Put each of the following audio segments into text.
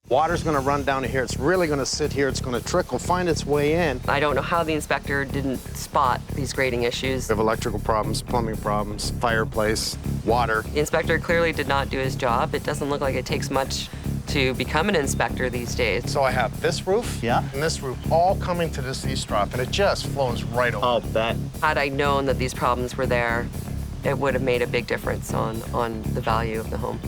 Water's gonna run down to here. It's really gonna sit here. It's gonna trickle, find its way in. I don't know how the inspector didn't spot these grading issues. We have electrical problems, plumbing problems, fireplace, water. The inspector clearly did not do his job. It doesn't look like it takes much to become an inspector these days. So I have this roof and this roof all coming to this eavesdrop, and it just flows right over. I'll bet. Had I known that these problems were there, it would have made a big difference on the value of the home.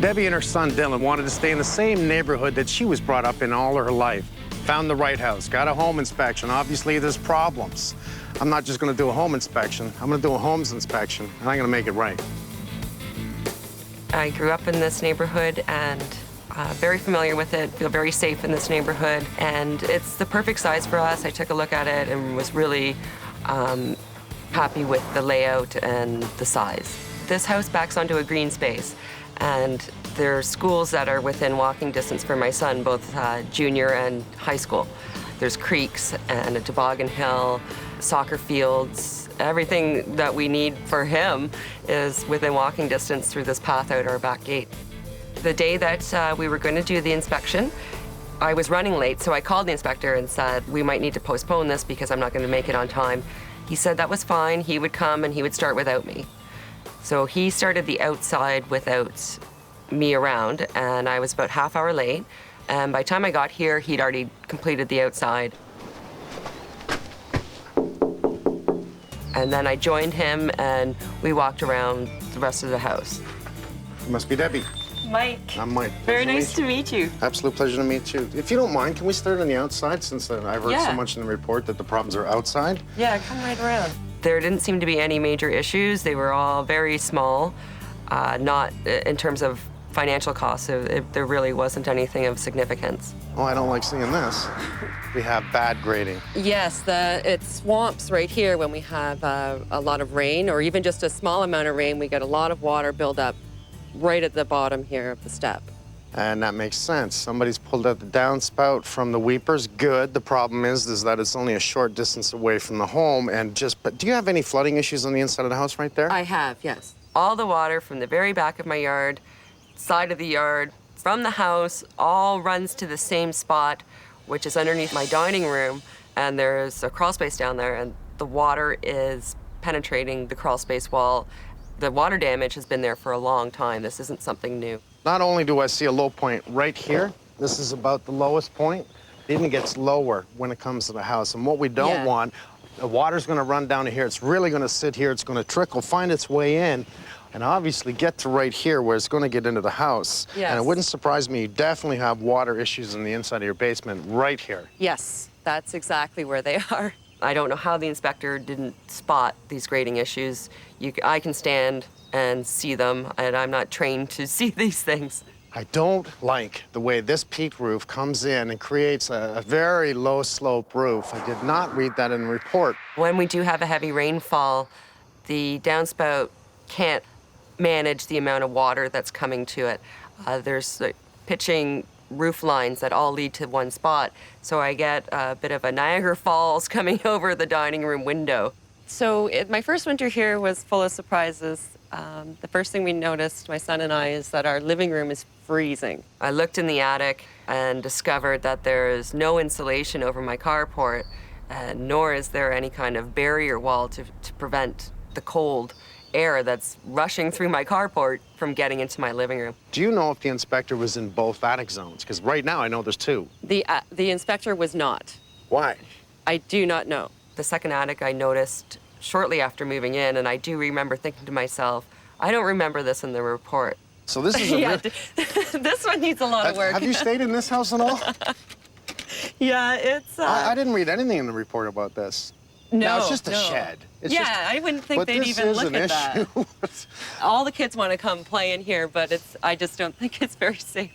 Debbie and her son Dylan wanted to stay in the same neighborhood that she was brought up in all her life. Found the right house, got a home inspection. Obviously, there's problems. I'm not just gonna do a home inspection, I'm gonna do a homes inspection, and I'm gonna make it right. I grew up in this neighborhood and very familiar with it, feel very safe in this neighborhood, and it's the perfect size for us. I took a look at it and was really happy with the layout and the size. This house backs onto a green space, and there are schools that are within walking distance for my son, both junior and high school. There's creeks and a toboggan hill, soccer fields. Everything that we need for him is within walking distance through this path out our back gate. The day that we were going to do the inspection, I was running late, so I called the inspector and said, we might need to postpone this because I'm not going to make it on time. He said that was fine. He would come and he would start without me. So he started the outside without me around, and I was about half hour late. And by the time I got here, he'd already completed the outside. And then I joined him, and we walked around the rest of the house. You must be Debbie. Mike. I'm Mike. Very nice to meet you. Absolute pleasure to meet you. If you don't mind, can we start on the outside, since I've heard so much in the report that the problems are outside? Yeah, come right around. There didn't seem to be any major issues. They were all very small, not in terms of financial costs. There really wasn't anything of significance. Oh, I don't like seeing this. We have bad grading. Yes, it swamps right here when we have a lot of rain, or even just a small amount of rain. We get a lot of water build up right at the bottom here of the step. And that makes sense. Somebody's pulled out the downspout from the weepers. Good. The problem is that it's only a short distance away from the home. But do you have any flooding issues on the inside of the house right there? I have, yes. All the water from the very back of my yard, side of the yard, from the house, all runs to the same spot, which is underneath my dining room. And there's a crawl space down there, and the water is penetrating the crawl space wall. The water damage has been there for a long time. This isn't something new. Not only do I see a low point right here, this is about the lowest point, it even gets lower when it comes to the house. And what we don't want, the water's gonna run down to here, it's really gonna sit here, it's gonna trickle, find its way in, and obviously get to right here where it's gonna get into the house. Yes. And it wouldn't surprise me, you definitely have water issues in the inside of your basement right here. Yes, that's exactly where they are. I don't know how the inspector didn't spot these grading issues. I can stand and see them, and I'm not trained to see these things. I don't like the way this peak roof comes in and creates a very low slope roof. I did not read that in the report. When we do have a heavy rainfall, the downspout can't manage the amount of water that's coming to it. There's pitching roof lines that all lead to one spot, so I get a bit of a Niagara Falls coming over the dining room window. So my first winter here was full of surprises. The first thing we noticed, my son and I, is that our living room is freezing. I looked in the attic and discovered that there is no insulation over my carport, nor is there any kind of barrier wall to prevent the cold air that's rushing through my carport from getting into my living room. Do you know if the inspector was in both attic zones? Because right now I know there's two. The inspector was not. Why? I do not know. The second attic I noticed shortly after moving in, and I do remember thinking to myself, I don't remember this in the report. So this is a this one needs a lot of work. Have you stayed in this house at all? Yeah, it's... I didn't read anything in the report about this. No, it's just a shed. It's I wouldn't think they'd even look at that. All the kids want to come play in here, but I just don't think it's very safe.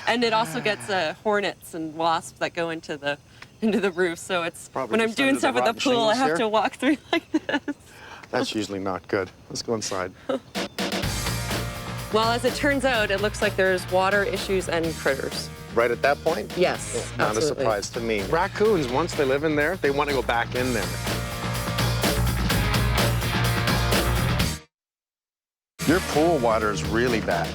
And it also gets hornets and wasps that go into the roof, so it's... Probably when I'm doing stuff at the pool, I have to walk through like this. That's usually not good. Let's go inside. Well, as it turns out, it looks like there's water issues and critters. Right at that point? Yes, Not absolutely. a surprise to me. Raccoons, once they live in there, they want to go back in there. Your pool water is really bad.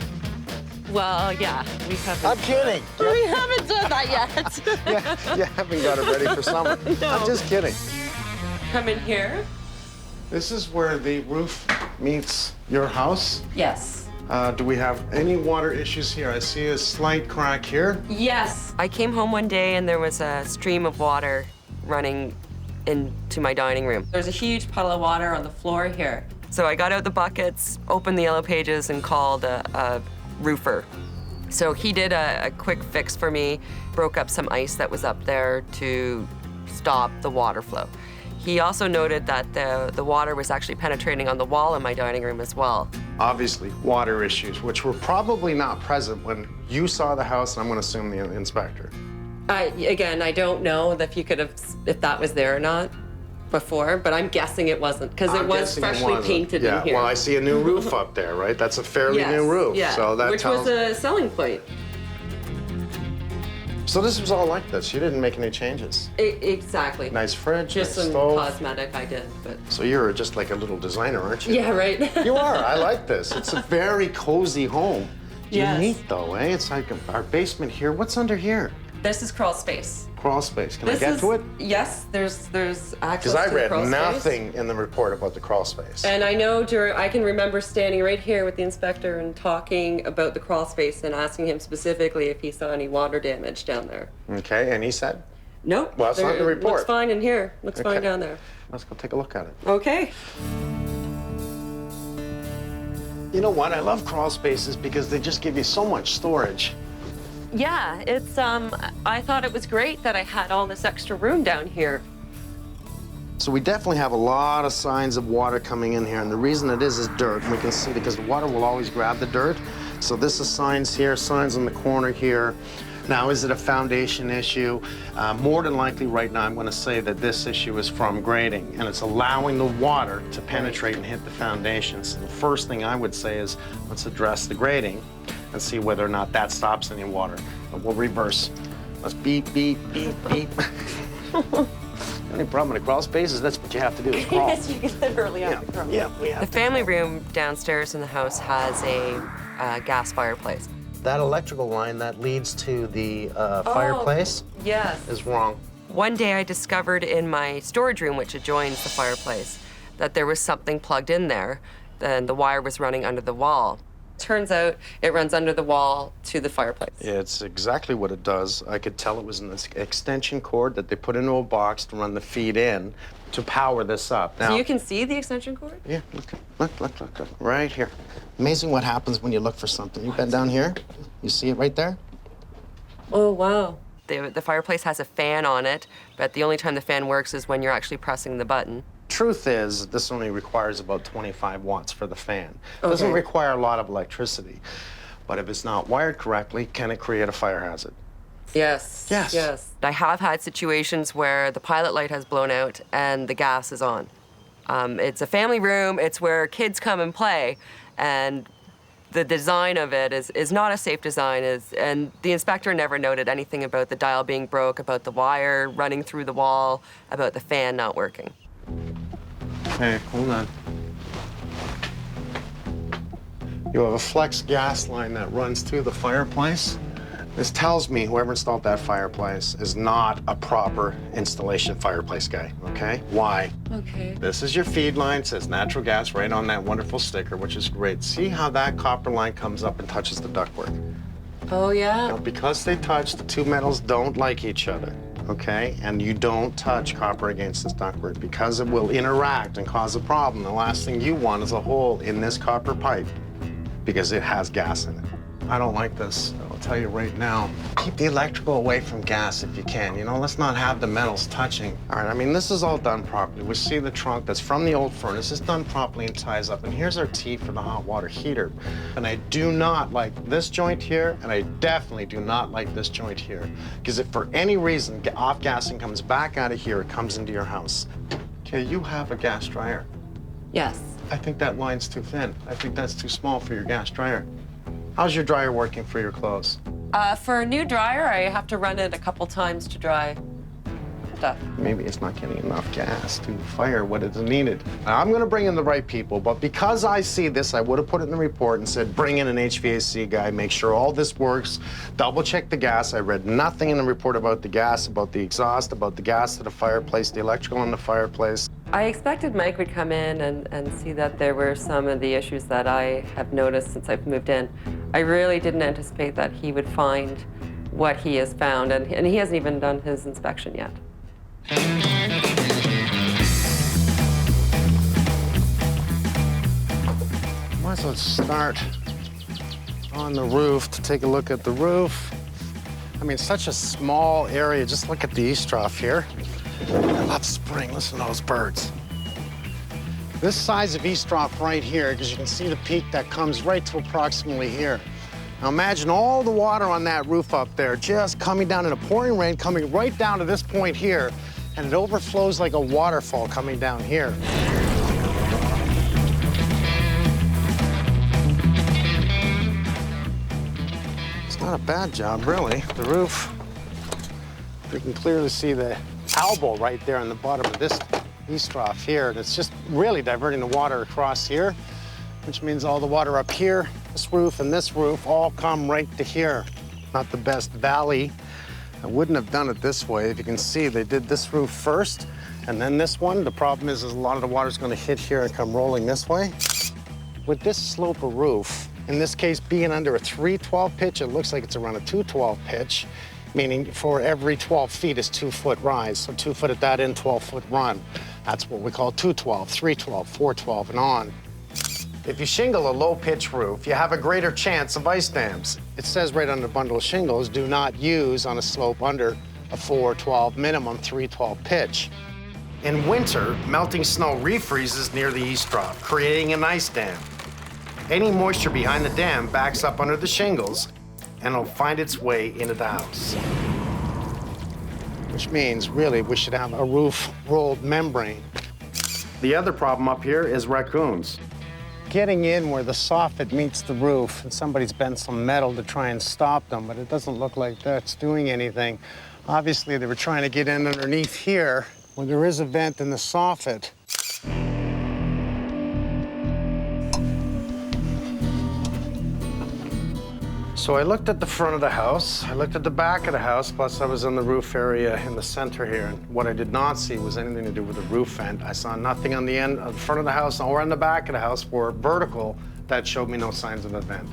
Well, yeah, we haven't. I'm kidding. We haven't done that yet. Yeah, you haven't got it ready for summer. No. I'm just kidding. Come in here. This is where the roof meets your house. Yes. Do we have any water issues here? I see a slight crack here. Yes. I came home one day and there was a stream of water running into my dining room. There's a huge puddle of water on the floor here. So I got out the buckets, opened the yellow pages, and called a roofer. So he did a quick fix for me, broke up some ice that was up there to stop the water flow. He also noted that the water was actually penetrating on the wall in my dining room as well. Obviously, water issues, which were probably not present when you saw the house, and I'm going to assume the inspector. Again, I don't know if that was there or not before, but I'm guessing it wasn't, because it was freshly painted in here. Well, I see a new roof up there, right? That's a fairly new roof. Yeah, So that which was a selling point. So this was all like this. You didn't make any changes. Exactly. Nice fridge, Just nice some stove. cosmetic I did, but. So you're just like a little designer, aren't you? Yeah, right. You are. I like this. It's a very cozy home. Yes. Unique though, eh? It's like our basement here. What's under here? This is crawl space. Crawl space. Can I get to it? Yes, there's access Because I to the read crawl nothing space. in the report about the crawl space. And I know I can remember standing right here with the inspector and talking about the crawl space and asking him specifically if he saw any water damage down there. Okay, and he said? Nope. Well, it's not in the report. Looks fine in here. Looks fine Okay. down there. Let's go take a look at it. Okay. You know what? I love crawl spaces because they just give you so much storage. Yeah, it's I thought it was great that I had all this extra room down here. So we definitely have a lot of signs of water coming in here, and the reason it is dirt, and we can see because the water will always grab the dirt. So this is signs here, signs in the corner here. Now, is it a foundation issue? More than likely right now, I'm going to say that this issue is from grading, and it's allowing the water to penetrate and hit the foundation. So the first thing I would say is let's address the grading and see whether or not that stops any water. But we'll reverse. Let's beep, beep, beep, beep. Any problem with the crawl spaces? That's what you have to do, is crawl. Yes, you can literally have to crawl. Yeah, we have The to. family room downstairs in the house has a gas fireplace. That electrical line that leads to the fireplace Yes. is wrong. One day I discovered in my storage room, which adjoins the fireplace, that there was something plugged in there, and the wire was running under the wall. Turns out it runs under the wall to the fireplace. It's exactly what it does. I could tell it was an extension cord that they put into a box to run the feed in to power this up. Now, So you can see the extension cord? yeah, look, right here. Amazing what happens when you look for something. You bend down here, you see it right there? Oh, wow. The fireplace has a fan on it, but the only time the fan works is when you're actually pressing the button. Truth is, this only requires about 25 watts for the fan. It doesn't Okay. require a lot of electricity. But if it's not wired correctly, can it create a fire hazard? Yes. Yes. Yes. I have had situations where the pilot light has blown out and the gas is on. It's a family room. It's where kids come and play, and the design of it is not a safe design. And the inspector never noted anything about the dial being broke, about the wire running through the wall, about the fan not working. Hey, hold on. You have a flex gas line that runs to the fireplace. This tells me whoever installed that fireplace is not a proper installation fireplace guy, okay? Why? Okay. This is your feed line, it says natural gas right on that wonderful sticker, which is great. See how that copper line comes up and touches the ductwork? Oh, yeah. Now, because they touch, the two metals don't like each other, okay? And you don't touch copper against this ductwork because it will interact and cause a problem. The last thing you want is a hole in this copper pipe because it has gas in it. I don't like this. I'll tell you right now. Keep the electrical away from gas if you can. You know, let's not have the metals touching. All right, I mean, this is all done properly. We see the trunk that's from the old furnace. It's done properly and ties up. And here's our T for the hot water heater. And I do not like this joint here, and I definitely do not like this joint here. Because if for any reason off-gassing comes back out of here, it comes into your house. Okay, you have a gas dryer. Yes. I think that line's too thin. I think that's too small for your gas dryer. How's your dryer working for your clothes? For a new dryer, I have to run it a couple times to dry stuff. Maybe it's not getting enough gas to fire what is needed. Now, I'm gonna bring in the right people, but because I see this, I would have put it in the report and said, bring in an HVAC guy, make sure all this works, double check the gas. I read nothing in the report about the gas, about the exhaust, about the gas to the fireplace, the electrical in the fireplace. I expected Mike would come in and see that there were some of the issues that I have noticed since I've moved in. I really didn't anticipate that he would find what he has found, and he hasn't even done his inspection yet. Might as well start on the roof to take a look at the roof. I mean, such a small area. Just look at the east trough here. I love spring. Listen to those birds. This size of east trough right here, because you can see the peak that comes right to approximately here. Now imagine all the water on that roof up there just coming down in a pouring rain, coming right down to this point here, and it overflows like a waterfall coming down here. It's not a bad job, really. The roof, you can clearly see the elbow right there on the bottom of this east trough here, and it's just really diverting the water across here, which means all the water up here, this roof all come right to here. Not the best valley. I wouldn't have done it this way. If you can see, they did this roof first and then this one. The problem is a lot of the water's gonna hit here and come rolling this way. With this slope of roof, in this case being under a 312 pitch, it looks like it's around a 212 pitch, meaning for every 12 feet is 2 foot rise. So 2 foot at that end, 12 foot run. That's what we call 212, 312, 412, and on. If you shingle a low pitch roof, you have a greater chance of ice dams. It says right on the bundle of shingles, do not use on a slope under a 412 minimum 312 pitch. In winter, melting snow refreezes near the east trough, creating an ice dam. Any moisture behind the dam backs up under the shingles and it'll find its way into the house. Which means, really, we should have a roof rolled membrane. The other problem up here is raccoons. Getting in where the soffit meets the roof, and somebody's bent some metal to try and stop them, but it doesn't look like that's doing anything. Obviously, they were trying to get in underneath here, where there is a vent in the soffit. So I looked at the front of the house, I looked at the back of the house, plus I was in the roof area in the center here, and what I did not see was anything to do with the roof vent. I saw nothing on the end of the front of the house or on the back of the house for vertical that showed me no signs of a vent.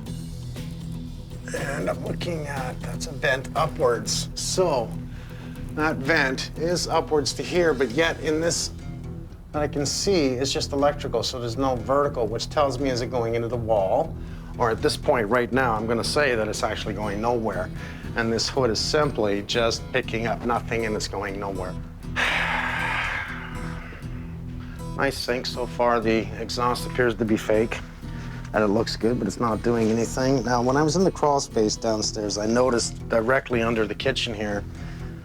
And I'm looking at, that's a vent upwards. So that vent is upwards to here, but yet in this that I can see is just electrical, so there's no vertical, which tells me is it going into the wall? Or at this point right now, I'm gonna say that it's actually going nowhere. And this hood is simply just picking up nothing and it's going nowhere. Nice sink so far. The exhaust appears to be fake. And it looks good, but it's not doing anything. Now, when I was in the crawl space downstairs, I noticed directly under the kitchen here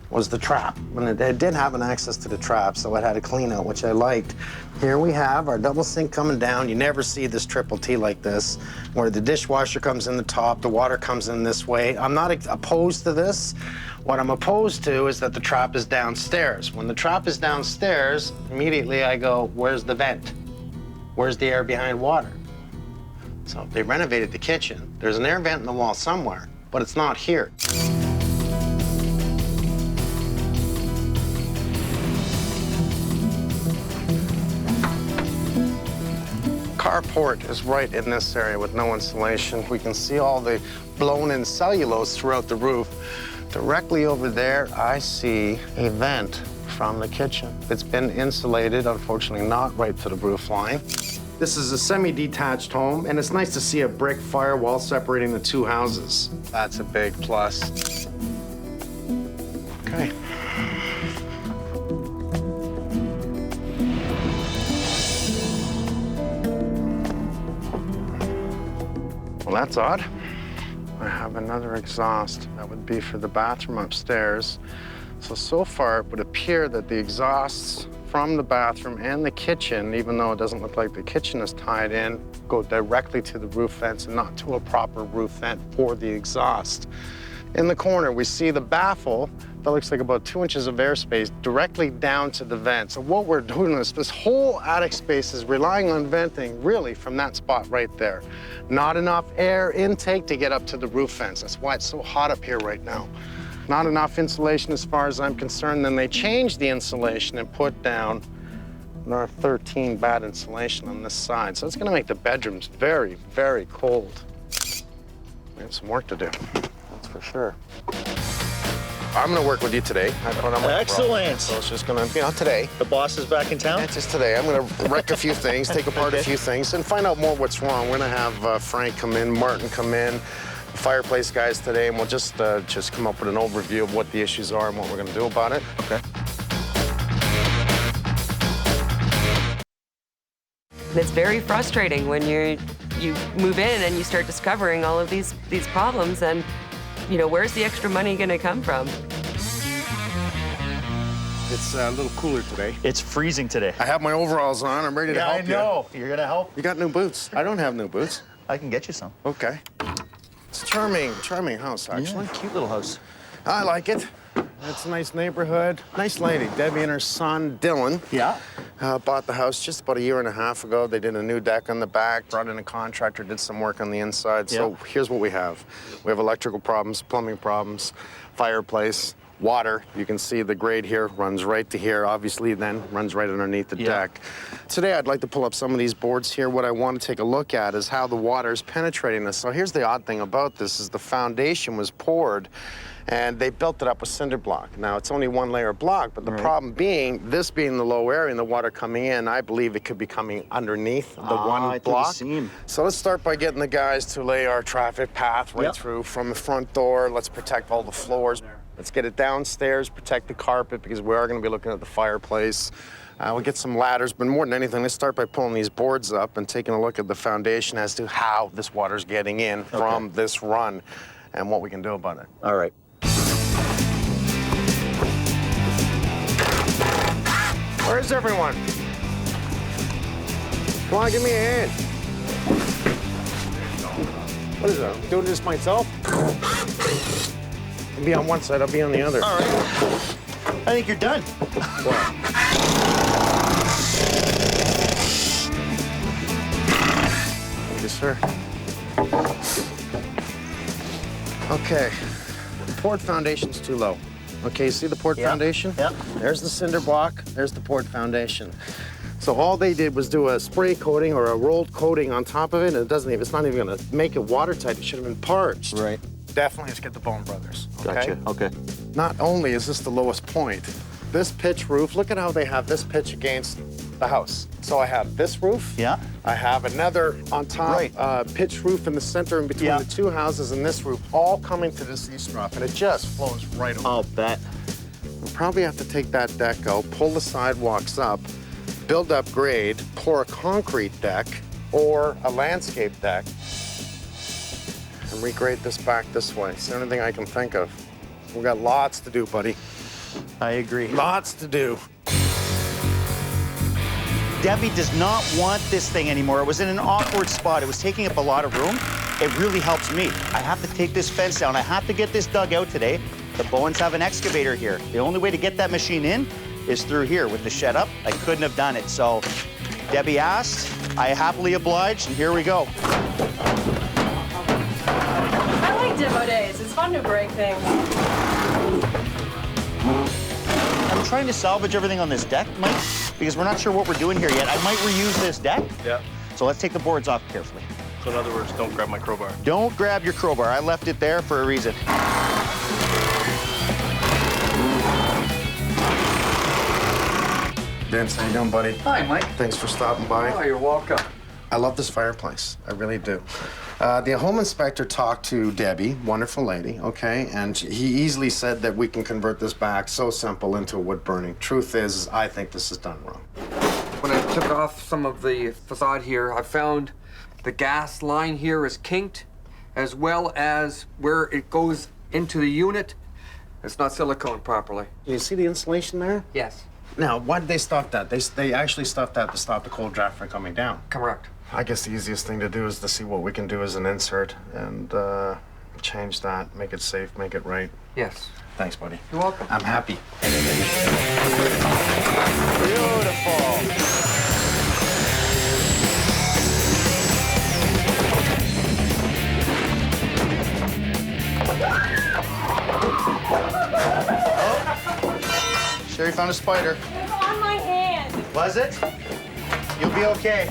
was the trap. And it did have an access to the trap, so it had a clean out, which I liked. Here we have our double sink coming down. You never see this triple T like this, where the dishwasher comes in the top, the water comes in this way. I'm not opposed to this. What I'm opposed to is that the trap is downstairs. When the trap is downstairs, immediately I go, where's the vent? Where's the air behind water? So they renovated the kitchen. There's an air vent in the wall somewhere, but it's not here. Carport is right in this area with no insulation. We can see all the blown-in cellulose throughout the roof. Directly over there, I see a vent from the kitchen. It's been insulated, unfortunately not right to the roof line. This is a semi-detached home, and it's nice to see a brick firewall separating the two houses. That's a big plus. Okay. Well, that's odd. I have another exhaust. That would be for the bathroom upstairs. So far, it would appear that the exhausts from the bathroom and the kitchen, even though it doesn't look like the kitchen is tied in, go directly to the roof vents and not to a proper roof vent for the exhaust. In the corner, we see the baffle that looks like about 2 inches of airspace directly down to the vent. So what we're doing is this whole attic space is relying on venting really from that spot right there. Not enough air intake to get up to the roof vents. That's why it's so hot up here right now. Not enough insulation as far as I'm concerned. Then they changed the insulation and put down another 13 bad insulation on this side. So it's gonna make the bedrooms very, very cold. We have some work to do, that's for sure. I'm gonna work with you today. I put on my Excellent. So it's just gonna, today. The boss is back in town? It's just today. I'm gonna wreck a few things, take apart a few things, and find out more what's wrong. We're gonna have Frank come in, Martin come in, the fireplace guys today, and we'll just come up with an overview of what the issues are and what we're gonna do about it. Okay. It's very frustrating when you move in and you start discovering all of these problems, and where's the extra money going to come from? It's a little cooler today. It's freezing today. I have my overalls on. I'm ready to help you. I know. You're gonna help? You got new boots? I don't have new boots. I can get you some. Okay. It's a charming house, actually. Yeah, cute little house. I like it. It's a nice neighborhood. Nice lady. Debbie and her son, Dylan. Yeah. Bought the house just about a year and a half ago. They did a new deck on the back, brought in a contractor, did some work on the inside. So here's what we have. We have electrical problems, plumbing problems, fireplace, water. You can see the grade here runs right to here, obviously then runs right underneath the deck. Today I'd like to pull up some of these boards here. What I want to take a look at is how the water is penetrating this. So here's the odd thing about this is the foundation was poured and they built it up with cinder block. Now, it's only one layer block, but the problem being, this being the low area and the water coming in, I believe it could be coming underneath the one block. So let's start by getting the guys to lay our traffic path right through from the front door. Let's protect all the floors. Let's get it downstairs, protect the carpet, because we are gonna be looking at the fireplace. We'll get some ladders, but more than anything, let's start by pulling these boards up and taking a look at the foundation as to how this water's getting in from this run and what we can do about it. All right. Where's everyone? Come on, give me a hand. What is that? I'm doing this myself? I'll be on one side, I'll be on the other. All right. I think you're done. Thank you, sir. Okay. The poured foundation's too low. Okay, see the poured foundation? Yeah. There's the cinder block, there's the poured foundation. So all they did was do a spray coating or a rolled coating on top of it, and it's not even gonna make it watertight. It should have been parched. Right. Definitely let's get the Bone Brothers, okay? Gotcha, okay. Not only is this the lowest point, this pitch roof, look at how they have this pitch against the house. So I have this roof. Yeah. I have another on top pitch roof in the center in between the two houses and this roof, all coming to this eavesdrop, and it just flows right over. I'll bet. We'll probably have to take that deck out, pull the sidewalks up, build up grade, pour a concrete deck or a landscape deck, and regrade this back this way. It's the only thing I can think of. We've got lots to do, buddy. I agree. Lots to do. Debbie does not want this thing anymore. It was in an awkward spot. It was taking up a lot of room. It really helps me. I have to take this fence down. I have to get this dug out today. The Bowens have an excavator here. The only way to get that machine in is through here with the shed up. I couldn't have done it. So Debbie asked, I happily obliged, and here we go. I like demo days. It's fun to break things. I'm trying to salvage everything on this deck, Mike, because we're not sure what we're doing here yet. I might reuse this deck. Yeah. So let's take the boards off carefully. So in other words, don't grab my crowbar. Don't grab your crowbar. I left it there for a reason. Vince, how you doing, buddy? Hi, Mike. Thanks for stopping by. Oh, you're welcome. I love this fireplace. I really do. The home inspector talked to Debbie, wonderful lady, okay? And he easily said that we can convert this back so simple into a wood burning. Truth is, I think this is done wrong. When I took off some of the facade here, I found the gas line here is kinked, as well as where it goes into the unit. It's not silicone properly. You see the insulation there? Yes. Now, why did they stop that? They actually stopped that to stop the cold draft from coming down. Correct. I guess the easiest thing to do is to see what we can do as an insert and change that, make it safe, make it right. Yes. Thanks, buddy. You're welcome. I'm happy. Beautiful. Sherry found a spider. It was on my hand. Was it? You'll be okay.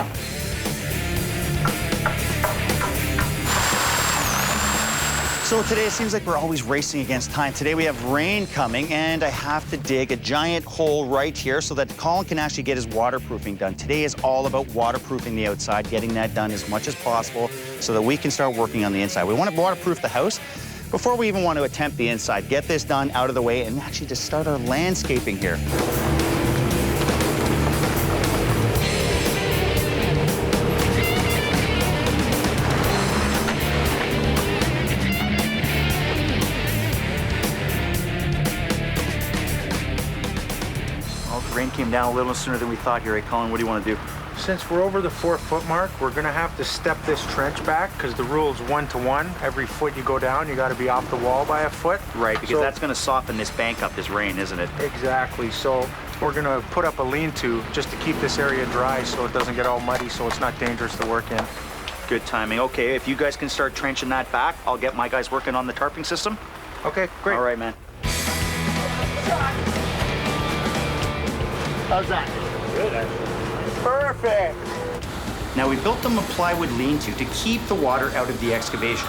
So today it seems like we're always racing against time. Today we have rain coming and I have to dig a giant hole right here so that Colin can actually get his waterproofing done. Today is all about waterproofing the outside, getting that done as much as possible so that we can start working on the inside. We want to waterproof the house before we even want to attempt the inside. Get this done out of the way and actually just start our landscaping here. Rain came down a little sooner than we thought here. Hey, Colin, what do you want to do? Since we're over the 4-foot mark, we're gonna have to step this trench back because the rule is 1-to-1. Every foot you go down, you gotta be off the wall by a foot. Right, because So- that's going to soften this bank up, this rain, isn't it? Exactly, so we're gonna put up a lean-to just to keep this area dry so it doesn't get all muddy, so it's not dangerous to work in. Good timing. Okay, if you guys can start trenching that back, I'll get my guys working on the tarping system. Okay, great. All right, man. How's that? Good, actually. Perfect. Now, we built them a plywood lean-to to keep the water out of the excavation.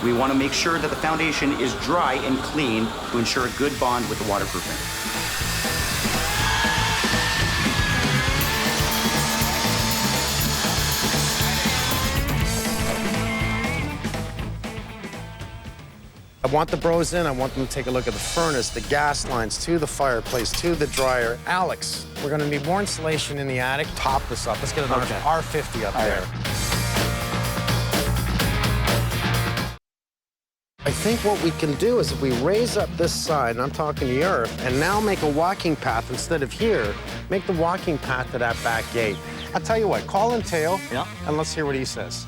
We want to make sure that the foundation is dry and clean to ensure a good bond with the waterproofing. I want the bros in. I want them to take a look at the furnace, the gas lines, to the fireplace, to the dryer. Alex, we're gonna need more insulation in the attic. Top this up. Let's get an R50 up there. I think what we can do is if we raise up this side, and I'm talking the earth, and now make a walking path instead of here, make the walking path to that back gate. I'll tell you what, call in Teo, and let's hear what he says.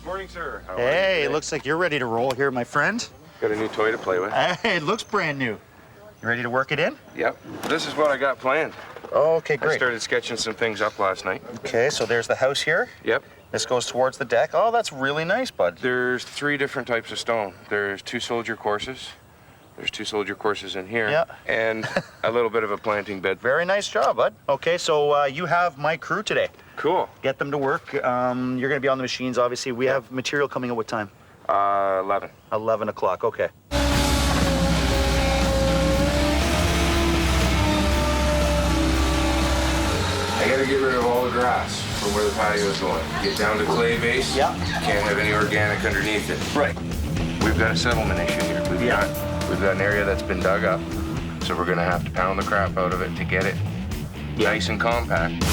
Morning, sir. How are Hey, you it looks like you're ready to roll here, my friend. Got a new toy to play with. Hey, it looks brand new. You ready to work it in? Yep. This is what I got planned. Oh, okay, I great. started sketching some things up last night. Okay, so there's the house here. Yep. This goes towards the deck. Oh, that's really nice, bud. There's 3 different types of stone. There's 2 soldier courses. There's 2 soldier courses in here. Yeah. And a little bit of a planting bed. Very nice job, bud. Okay, so you have my crew today. Cool. Get them to work. You're going to be on the machines, obviously. We have material coming at what time? 11. 11 o'clock, okay. I gotta get rid of all the grass from where the patio is going. Get down to clay base. Yeah. Can't have any organic underneath it. Right. We've got a settlement issue here. We've got an area that's been dug up, so we're gonna have to pound the crap out of it to get it nice and compact.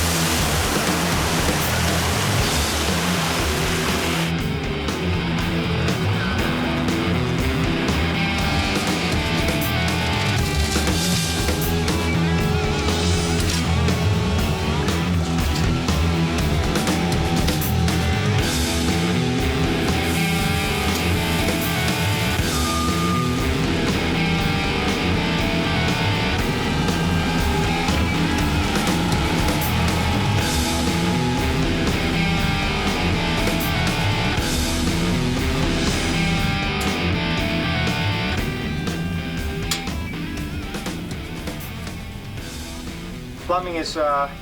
Plumbing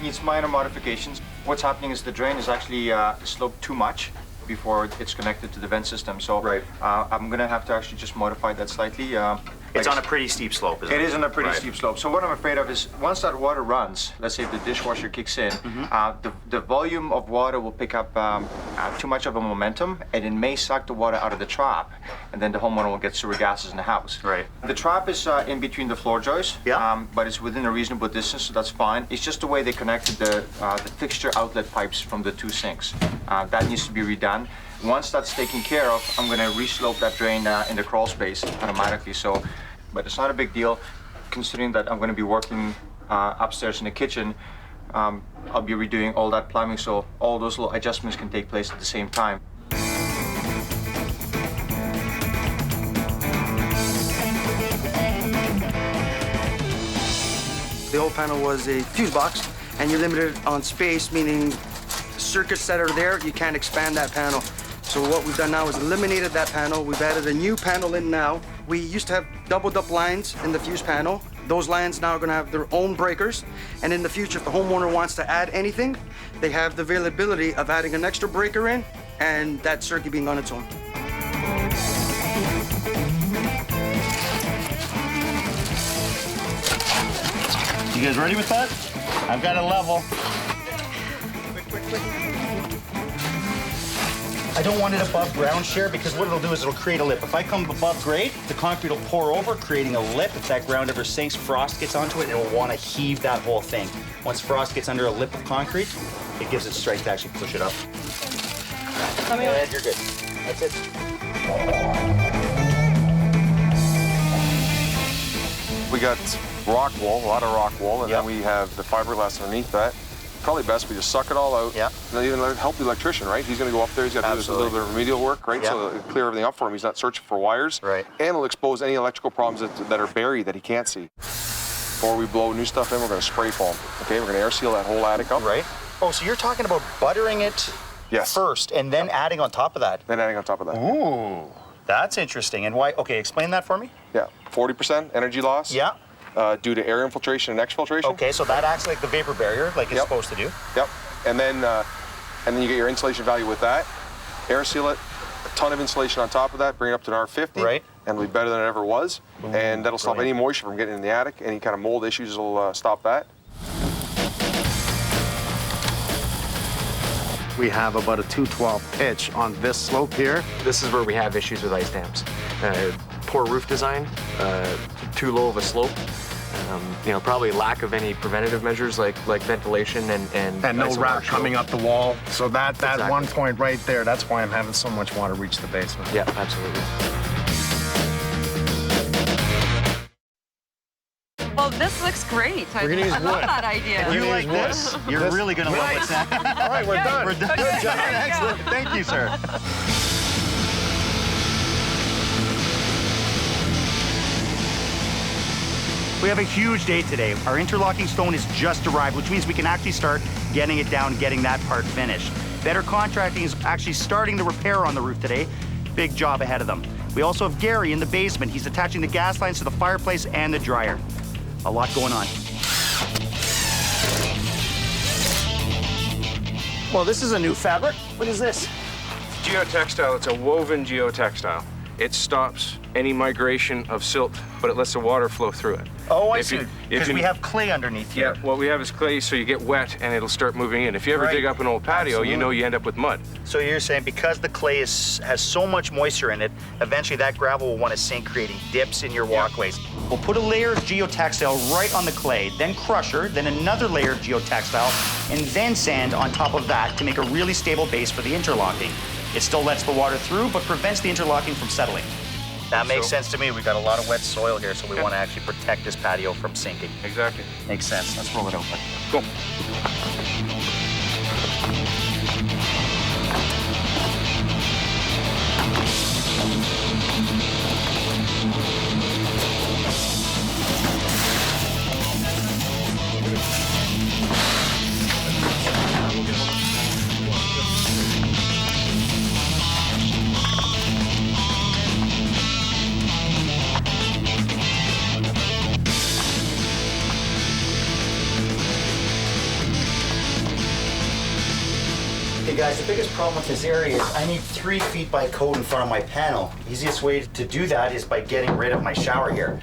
needs minor modifications. What's happening is the drain is actually sloped too much before it's connected to the vent system. So I'm going to have to actually just modify that slightly. It's on a pretty steep slope, isn't it? It is on a pretty steep slope. So what I'm afraid of is once that water runs, let's say if the dishwasher kicks in, the volume of water will pick up too much of a momentum and it may suck the water out of the trap and then the homeowner will get sewer gases in the house. Right. The trap is in between the floor joists, but it's within a reasonable distance, so that's fine. It's just the way they connected the fixture outlet pipes from the 2 sinks. That needs to be redone. Once that's taken care of, I'm going to re-slope that drain in the crawl space automatically. So, but it's not a big deal, considering that I'm going to be working upstairs in the kitchen, I'll be redoing all that plumbing, so all those little adjustments can take place at the same time. The old panel was a fuse box, and you're limited on space, meaning circuits that are there, you can't expand that panel. So what we've done now is eliminated that panel. We've added a new panel in now. We used to have doubled up lines in the fuse panel. Those lines now are gonna have their own breakers. And in the future, if the homeowner wants to add anything, they have the availability of adding an extra breaker in and that circuit being on its own. You guys ready with that? I've got a level. I don't want it above ground shear because what it'll do is it'll create a lip. If I come above grade, the concrete will pour over, creating a lip. If that ground ever sinks, frost gets onto it, it'll want to heave that whole thing. Once frost gets under a lip of concrete, it gives it strength to actually push it up. And you're good. That's it. We got rock wool, a lot of rock wool, and then we have the fiberglass underneath that. Probably best we just suck it all out. Yeah. And then even help the electrician, right? He's going to go up there. He's got to do a little bit of remedial work, right? Yeah. So it'll clear everything up for him. He's not searching for wires. Right. And it'll expose any electrical problems that are buried that he can't see. Before we blow new stuff in, we're going to spray foam. Okay, we're going to air seal that whole attic up. Right. Oh, so you're talking about buttering it first and then adding on top of that? Then adding on top of that. Ooh, that's interesting. And why? Okay, explain that for me. Yeah. 40% energy loss. Yeah. Due to air infiltration and exfiltration. Okay, so that acts like the vapor barrier, like it's supposed to do. Yep. And then you get your insulation value with that. Air seal it, a ton of insulation on top of that, bring it up to an R50. Right. And it'll be better than it ever was. Ooh, and that'll stop any moisture from getting in the attic. Any kind of mold issues will stop that. We have about a 212 pitch on this slope here. This is where we have issues with ice dams. Poor roof design, too low of a slope. Probably lack of any preventative measures like ventilation and no iso rock marshal. coming up the wall. So that Exactly. one point right there, that's why I'm having so much water reach the basement. Yeah, absolutely. Well, this looks great. I We're gonna use love wood. that idea. If you like this, you're really going to love what's next. All right, we're done. We're done. Okay, Good job. there you go. Excellent. Thank you, sir. We have a huge day today. Our interlocking stone has just arrived, which means we can actually start getting it down and getting that part finished. Better Contracting is actually starting the repair on the roof today. Big job ahead of them. We also have Gary in the basement. He's attaching the gas lines to the fireplace and the dryer. A lot going on. Well, this is a new fabric. What is this? Geotextile, it's a woven geotextile. It stops any migration of silt, but it lets the water flow through it. Oh, I If see. you- Because if we you- have clay underneath here. Yeah, what we have is clay, so you get wet and it'll start moving in. If you ever Right. dig up an old patio, you know you end up with mud. So you're saying because the clay has so much moisture in it, eventually that gravel will want to sink, creating dips in your walkways. We'll put a layer of geotextile right on the clay, then crusher, then another layer of geotextile, and then sand on top of that to make a really stable base for the interlocking. It still lets the water through, but prevents the interlocking from settling. That makes sense to me. We've got a lot of wet soil here, so we want to actually protect this patio from sinking. Exactly. Makes sense. Let's roll it over. Cool. Hey guys, the biggest problem with this area is I need 3 feet by code in front of my panel. Easiest way to do that is by getting rid of my shower here.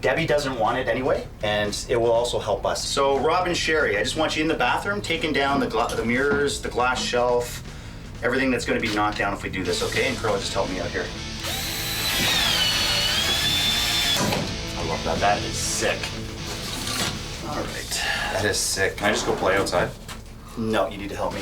Debbie doesn't want it anyway, and it will also help us. So Rob and Sherry, I just want you in the bathroom, taking down the mirrors, the glass shelf, everything that's gonna be knocked down if we do this, okay? And Carl, just help me out here. I love that. That is sick. All right. That is sick. Can I just go play outside? No, you need to help me.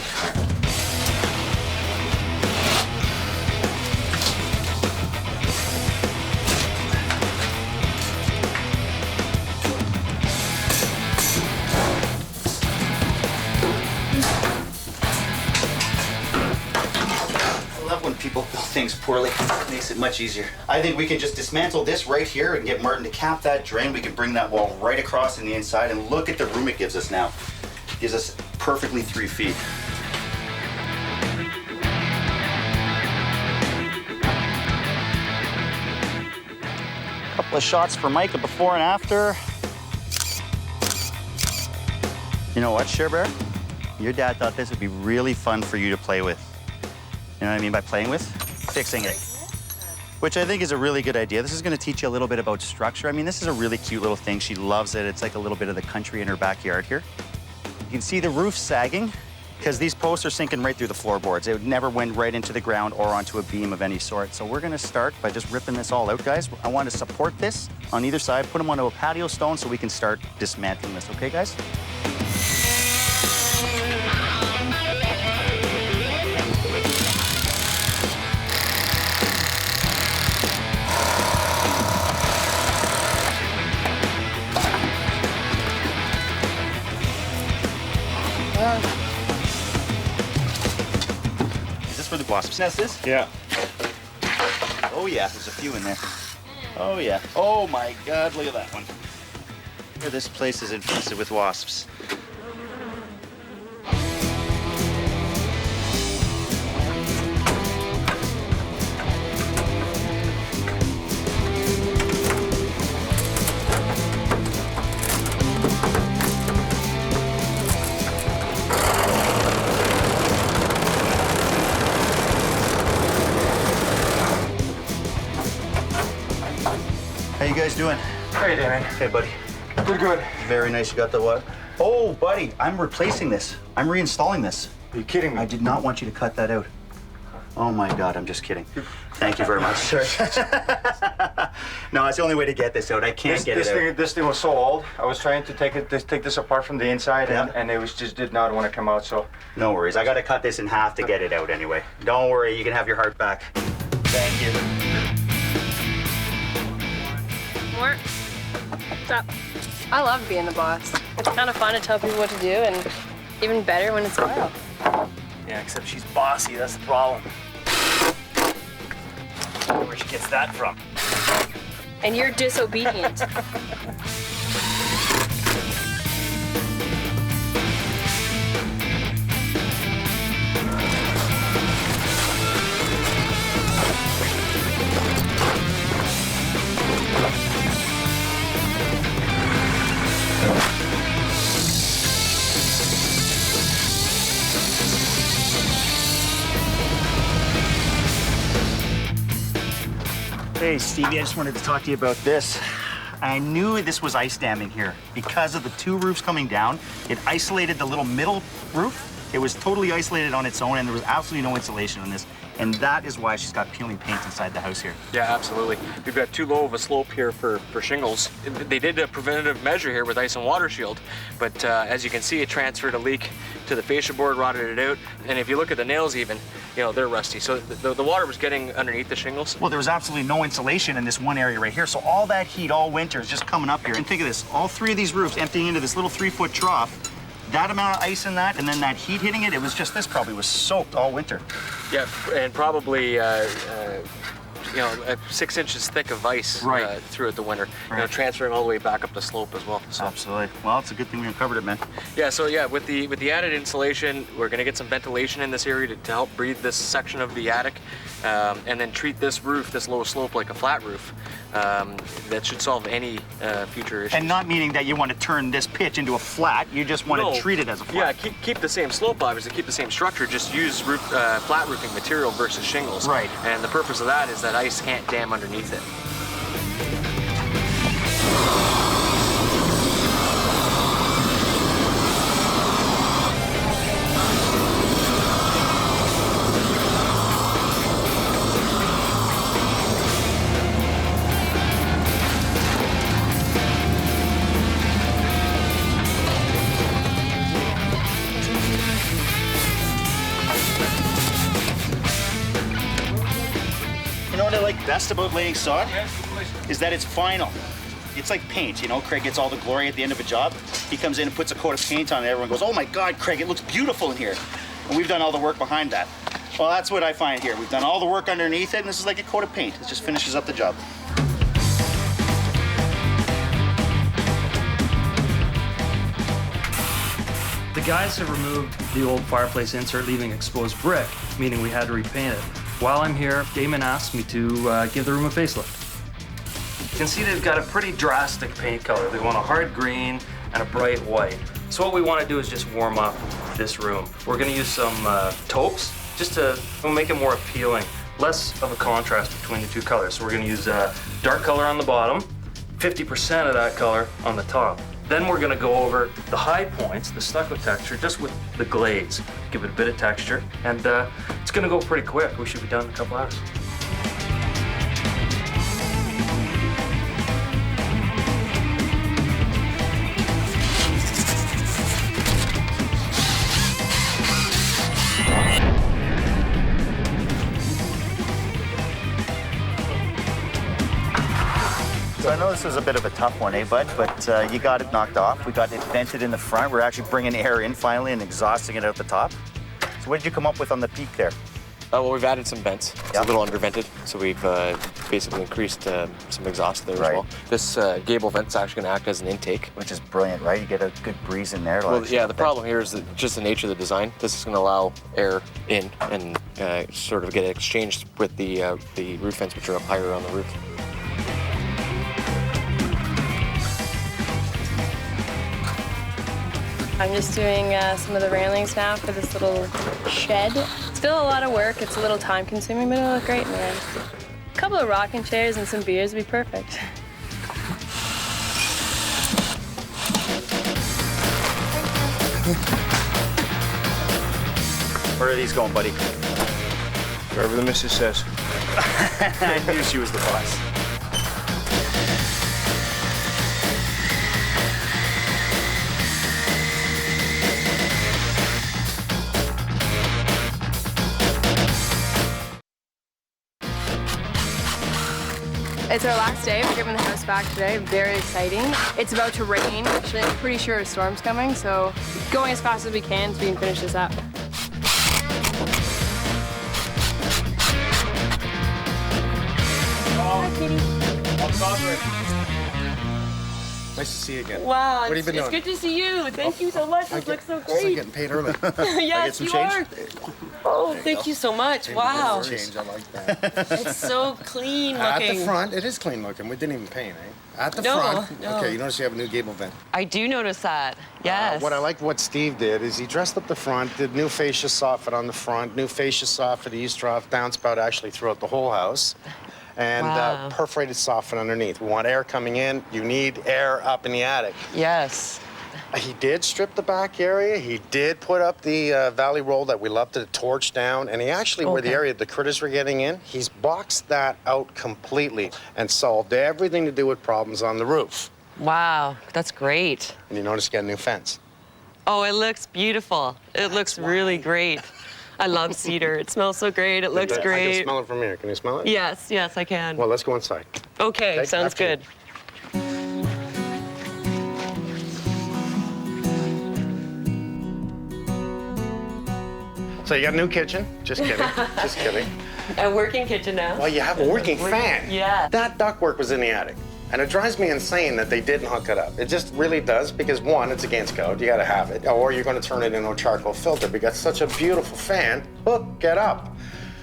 people build things poorly. It makes it much easier. I think we can just dismantle this right here and get Martin to cap that drain. We can bring that wall right across in the inside, and look at the room it gives us now. It gives us perfectly 3 feet. Couple of shots for Mike, a before and after. You know what, Cher Bear? Your dad thought this would be really fun for you to play with. You know what I mean by playing with? Fixing it. Which I think is a really good idea. This is gonna teach you a little bit about structure. I mean, this is a really cute little thing. She loves it. It's like a little bit of the country in her backyard here. You can see the roof sagging because these posts are sinking right through the floorboards. It would never went right into the ground or onto a beam of any sort. So we're gonna start by just ripping this all out, guys. I want to support this on either side, put them onto a patio stone so we can start dismantling this, okay, guys? Is this where the wasp's nest is? Yeah. Oh yeah, there's a few in there. Oh yeah. Oh my God, look at that one. This place is infested with wasps. How you guys doing? Hey, Damon. Hey, buddy. Good, good. Very nice you got the what? Oh, buddy, I'm replacing this. I'm reinstalling this. Are you kidding me? I did not want you to cut that out. Oh my God, I'm just kidding. Thank you very much, sir. No, it's the only way to get this out. I can't get it out. This thing was so old. I was trying to take this apart from the inside, Yeah. and it was just did not want to come out. So No worries. I got to cut this in half to get it out anyway. Don't worry, you can have your heart back. Thank you. More. What's up? I love being the boss. It's kind of fun to tell people what to do, and even better when it's Laura. Yeah, except she's bossy. That's the problem. I don't know where she gets that from. And you're disobedient. Hey, Stevie, I just wanted to talk to you about this. I knew this was ice damming here because of the 2 roofs coming down. It isolated the little middle roof. It was totally isolated on its own, and there was absolutely no insulation on this. And that is why she's got peeling paint inside the house here. Yeah, absolutely. We've got too low of a slope here for shingles. They did a preventative measure here with ice and water shield, but as you can see, it transferred a leak to the fascia board, rotted it out. And if you look at the nails even, you know, they're rusty. So the water was getting underneath the shingles. Well, there was absolutely no insulation in this one area right here. So all that heat all winter is just coming up here. And think of this, all 3 of these roofs emptying into this little 3-foot trough. That amount of ice in that, and then that heat hitting it, it was just, this probably was soaked all winter. Yeah, and probably, you know, 6 inches thick of ice throughout the winter. Right. You know, transferring all the way back up the slope as well. So. Absolutely. Well, it's a good thing we uncovered it, man. Yeah, so yeah, with the added insulation, we're gonna get some ventilation in this area to help breathe this section of the attic, and then treat this roof, this low slope, like a flat roof. That should solve any future issues. And not meaning that you want to turn this pitch into a flat, you just want to treat it as a flat. Yeah, keep the same slope, obviously, keep the same structure, just use flat roofing material versus shingles. Right. And the purpose of that is that ice can't dam underneath it. You know what I like best about laying sod? Is that it's final. It's like paint, you know? Craig gets all the glory at the end of a job. He comes in and puts a coat of paint on it. Everyone goes, oh my God, Craig, it looks beautiful in here. And we've done all the work behind that. Well, that's what I find here. We've done all the work underneath it, and this is like a coat of paint. It just finishes up the job. The guys have removed the old fireplace insert, leaving exposed brick, meaning we had to repaint it. While I'm here, Damon asked me to give the room a facelift. You can see they've got a pretty drastic paint color. They want a hard green and a bright white. So what we want to do is just warm up this room. We're going to use some taupes just to make it more appealing, less of a contrast between the two colors. So we're going to use dark color on the bottom, 50% of that color on the top. Then we're gonna go over the high points, the stucco texture, just with the glaze. Give it a bit of texture, and it's gonna go pretty quick. We should be done in a couple hours. So I know this was a bit of a tough one, eh, bud? But you got it knocked off. We got it vented in the front. We're actually bringing air in finally and exhausting it out the top. So what did you come up with on the peak there? Well, we've added some vents. It's a little undervented, so we've basically increased some exhaust there as well. This gable vent's actually going to act as an intake. Which is brilliant, right? You get a good breeze in there. Well, yeah, the problem here is that just the nature of the design. This is going to allow air in and sort of get exchanged with the roof vents, which are up higher on the roof. I'm just doing some of the railings now for this little shed. It's still a lot of work. It's a little time consuming, but it'll look great, man. A couple of rocking chairs and some beers would be perfect. Where are these going, buddy? Wherever the missus says. I knew she was the boss. It's our last day. We're giving the house back today. Very exciting. It's about to rain. Actually, I'm pretty sure a storm's coming, so going as fast as we can so we can finish this up. Hi, Kitty. Nice to see you again. Wow, What have you been it's doing? good to see you. Thank you so much. This looks so great. Getting paid early. Yes, some you change? are. Oh, thank you so much. Wow. Change, I like that. It's so clean At looking. the front, it is clean looking. We didn't even paint, eh? At the No, front. no. Okay, you notice you have a new gable vent. I do notice that. Yes. What I liked what Steve did is he dressed up the front, did new fascia soffit on the front, new fascia soffit, east trough, downspout actually throughout the whole house, and Wow. perforated soffit underneath. We want air coming in. You need air up in the attic. Yes. He did strip the back area. He did put up the valley roll that we love to torch down. And he actually, where the Okay. area the critters were getting in, he's boxed that out completely and solved everything to do with problems on the roof. Wow, that's great. And you notice you got a new fence. Oh, it looks beautiful. It looks really great. I love cedar. It smells so great. It looks I can great. smell it from here. Can you smell it? Yes, yes, I can. Well, let's go inside. Okay, Okay, sounds after you. good. So you got a new kitchen? Just kidding. Just kidding. A working kitchen now. Well, you have a working fan. Yeah. That ductwork was in the attic. And it drives me insane that they didn't hook it up. It just really does, because one, it's against code, you gotta have it, or you're gonna turn it into a charcoal filter, because it's such a beautiful fan, hook it up.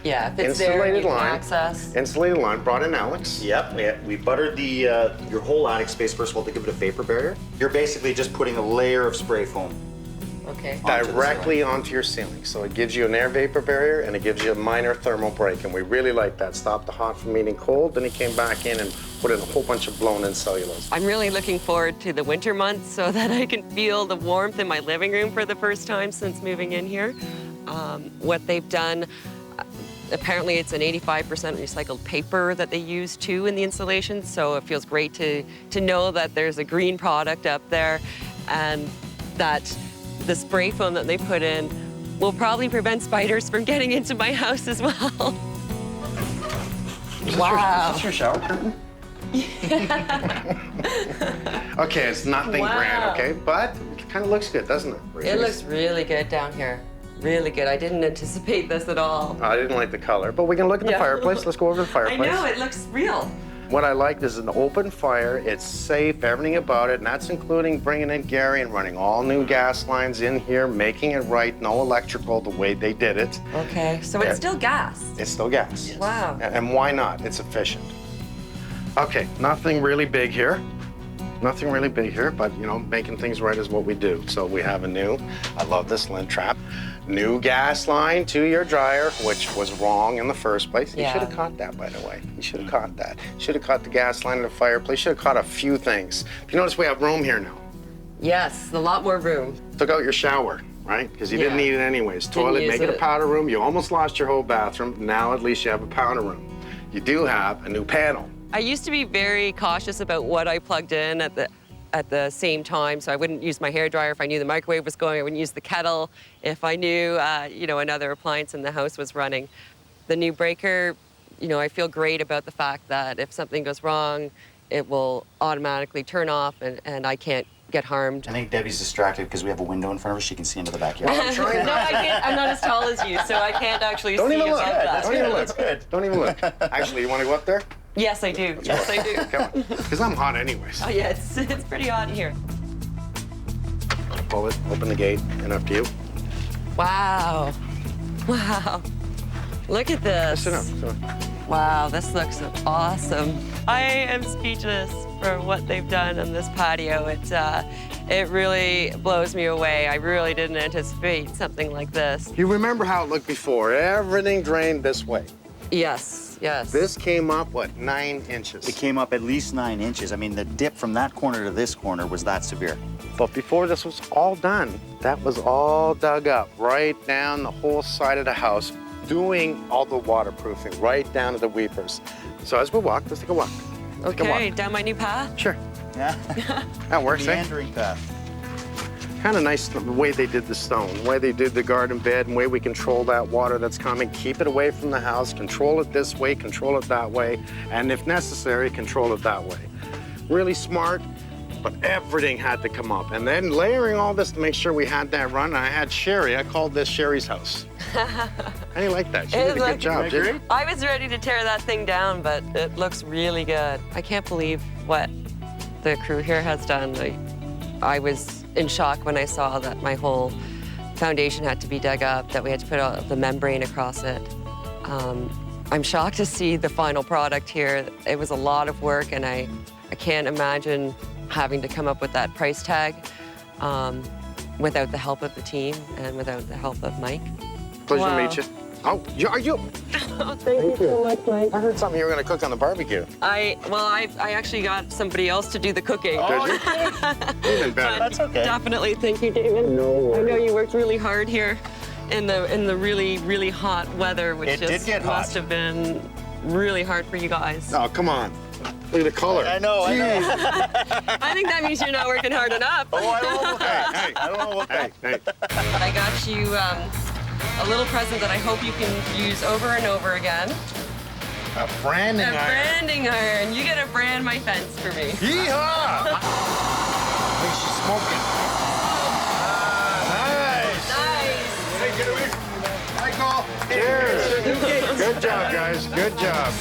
Yeah, if it's there, you Insulated can line. access. Insulated line, brought in Alex. Yep, we buttered the your whole attic space first of all to give it a vapor barrier. You're basically just putting a layer of spray foam Okay. onto the Directly onto your ceiling. So it gives you an air vapor barrier and it gives you a minor thermal break. And we really like that. Stop the hot from meeting cold. Then he came back in and put in a whole bunch of blown in cellulose. I'm really looking forward to the winter months so that I can feel the warmth in my living room for the first time since moving in here. What they've done, apparently it's an 85% recycled paper that they use too in the insulation, so it feels great to know that there's a green product up there and that the spray foam that they put in will probably prevent spiders from getting into my house as well. Wow. Is this your shower curtain? Okay, it's nothing Wow. grand, okay? But it kind of looks good, doesn't it? It looks really good down here. Really good. I didn't anticipate this at all. I didn't like the color, but we can look at the fireplace. Let's go over the fireplace. I know, it looks real. What I liked is an open fire. It's safe, everything about it, and that's including bringing in Gary and running all new gas lines in here, making it right, no electrical, the way they did it. Okay, so it's still gas. It's still gas. Wow. And why not? It's efficient. Okay, nothing really big here. Nothing really big here, but you know, making things right is what we do. So we have a new, I love this lint trap, new gas line to your dryer, which was wrong in the first place. You should have caught that, by the way. You should have caught that. Should have caught the gas line to the fireplace. Should have caught a few things. You notice we have room here now. Yes, a lot more room. Took out your shower, right? Because you didn't need it anyways. Toilet, make it a powder room. You almost lost your whole bathroom. Now at least you have a powder room. You do have a new panel. I used to be very cautious about what I plugged in at the same time, so I wouldn't use my hairdryer if I knew the microwave was going. I wouldn't use the kettle if I knew, you know, another appliance in the house was running. The new breaker, you know, I feel great about the fact that if something goes wrong, it will automatically turn off and I can't get harmed. I think Debbie's distracted because we have a window in front of her. She can see into the backyard. No, I can't. I'm not as tall as you, so I can't actually see Don't even look. above that. Don't even look. Don't even look. Actually, you want to go up there? Yes, I do. Yes, I do. Come on. Because I'm hot anyways. Oh, yeah, it's pretty hot in here. Pull it, open the gate, and up to you. Wow. Wow. Look at this. Sit down. Wow, this looks awesome. I am speechless for what they've done on this patio. It really blows me away. I really didn't anticipate something like this. You remember how it looked before. Everything drained this way. Yes, yes. This came up, what, 9 inches? It came up at least 9 inches. I mean, the dip from that corner to this corner was that severe. But before this was all done, that was all dug up right down the whole side of the house, doing all the waterproofing right down to the weepers. So as we walk, let's take a walk. Okay, down my new path? Sure. Yeah. That works, eh? Meandering path. Kind of nice the way they did the stone, the way they did the garden bed, and the way we control that water that's coming. Keep it away from the house, control it this way, control it that way, and if necessary, control it that way. Really smart, but everything had to come up. And then layering all this to make sure we had that run. And I had Sherry, I called this Sherry's house. How do you like that? She did a good job, didn't you? I was ready to tear that thing down, but it looks really good. I can't believe what the crew here has done. I was in shock when I saw that my whole foundation had to be dug up, that we had to put the membrane across it. I'm shocked to see the final product here. It was a lot of work, and I can't imagine having to come up with that price tag without the help of the team and without the help of Mike. Pleasure to meet you. Oh, are you? Oh, thank you so much, Mike. I heard something you were going to cook on the barbecue. I actually got somebody else to do the cooking. Oh, did you? Even better. That's okay. Definitely, thank you, David. No worries. I know you worked really hard here in the really, really hot weather, which It did get hot. must have been really hard for you guys. Oh, come on. Look at the color. I know. I think that means you're not working hard enough. Oh, I don't know about that. Hey, I don't know about that. hey. I got you a little present that I hope you can use over and over again. A branding A iron. branding iron. You get to brand my fence for me. Yeehaw! Hey, she's smoking. Nice. Nice. Take it away. Michael. Cheers. Good job, guys. Good job.